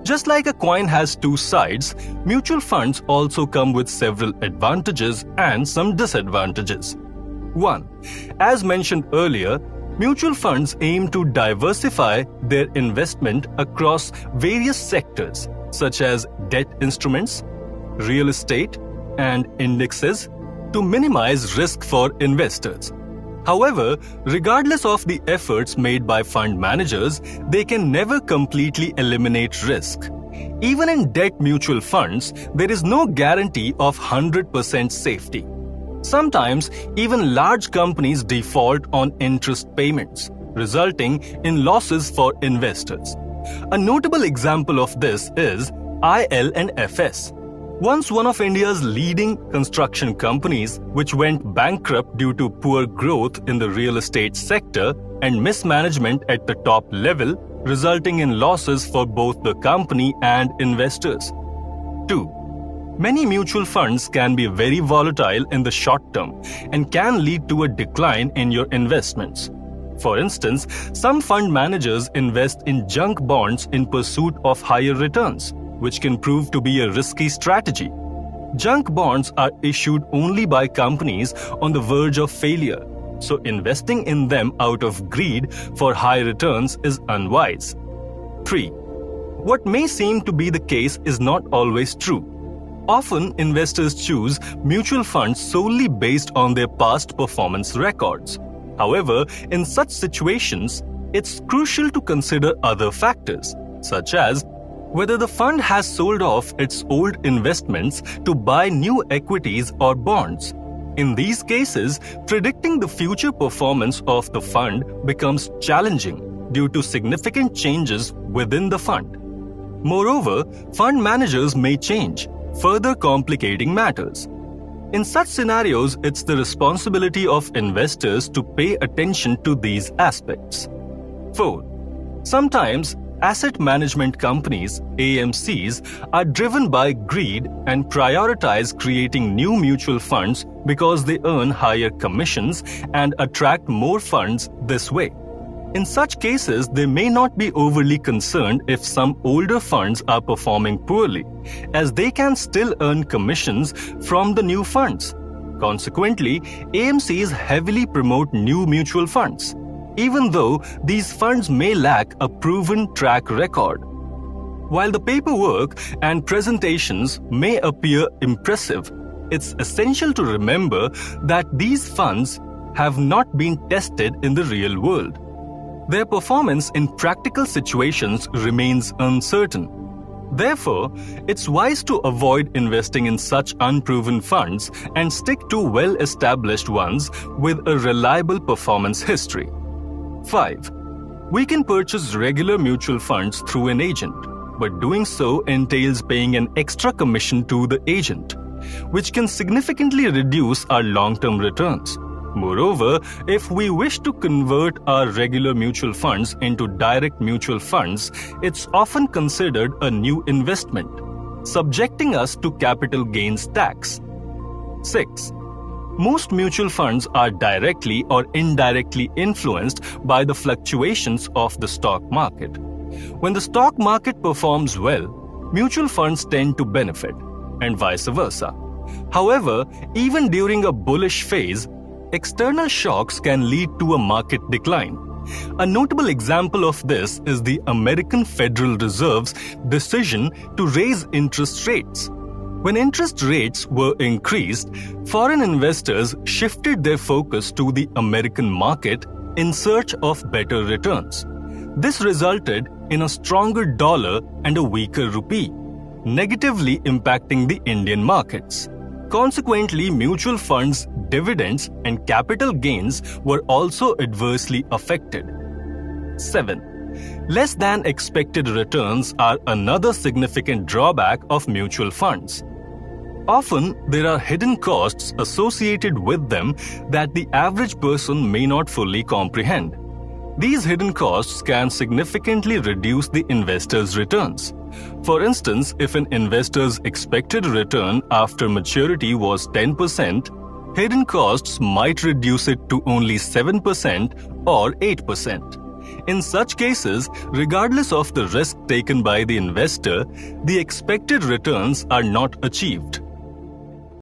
Just like a coin has two sides, mutual funds also come with several advantages and some disadvantages. 1. As mentioned earlier, mutual funds aim to diversify their investment across various sectors such as debt instruments, real estate, and indexes to minimize risk for investors. However, regardless of the efforts made by fund managers, they can never completely eliminate risk. Even in debt mutual funds, there is no guarantee of 100% safety. Sometimes, even large companies default on interest payments, resulting in losses for investors. A notable example of this is IL&FS. Once one of India's leading construction companies, which went bankrupt due to poor growth in the real estate sector and mismanagement at the top level, resulting in losses for both the company and investors. 2. Many mutual funds can be very volatile in the short term and can lead to a decline in your investments. For instance, some fund managers invest in junk bonds in pursuit of higher returns, which can prove to be a risky strategy. Junk bonds are issued only by companies on the verge of failure, so investing in them out of greed for high returns is unwise. 3. What may seem to be the case is not always true. Often, investors choose mutual funds solely based on their past performance records. However, in such situations, it's crucial to consider other factors, such as whether the fund has sold off its old investments to buy new equities or bonds. In these cases, predicting the future performance of the fund becomes challenging due to significant changes within the fund. Moreover, fund managers may change, further complicating matters. In such scenarios, it's the responsibility of investors to pay attention to these aspects. 4. Sometimes, asset management companies, AMCs, are driven by greed and prioritize creating new mutual funds because they earn higher commissions and attract more funds this way. In such cases, they may not be overly concerned if some older funds are performing poorly, as they can still earn commissions from the new funds. Consequently, AMCs heavily promote new mutual funds, even though these funds may lack a proven track record. While the paperwork and presentations may appear impressive, it's essential to remember that these funds have not been tested in the real world. Their performance in practical situations remains uncertain. Therefore, it's wise to avoid investing in such unproven funds and stick to well-established ones with a reliable performance history. 5. We can purchase regular mutual funds through an agent, but doing so entails paying an extra commission to the agent, which can significantly reduce our long-term returns. Moreover, if we wish to convert our regular mutual funds into direct mutual funds, it's often considered a new investment, subjecting us to capital gains tax. 6. Most mutual funds are directly or indirectly influenced by the fluctuations of the stock market. When the stock market performs well, mutual funds tend to benefit, and vice versa. However, even during a bullish phase, external shocks can lead to a market decline. A notable example of this is the American Federal Reserve's decision to raise interest rates. When interest rates were increased, foreign investors shifted their focus to the American market in search of better returns. This resulted in a stronger dollar and a weaker rupee, negatively impacting the Indian markets. Consequently, mutual funds, dividends, and capital gains were also adversely affected. 7. Less than expected returns are another significant drawback of mutual funds. Often, there are hidden costs associated with them that the average person may not fully comprehend. These hidden costs can significantly reduce the investor's returns. For instance, if an investor's expected return after maturity was 10%, hidden costs might reduce it to only 7% or 8%. In such cases, regardless of the risk taken by the investor, the expected returns are not achieved.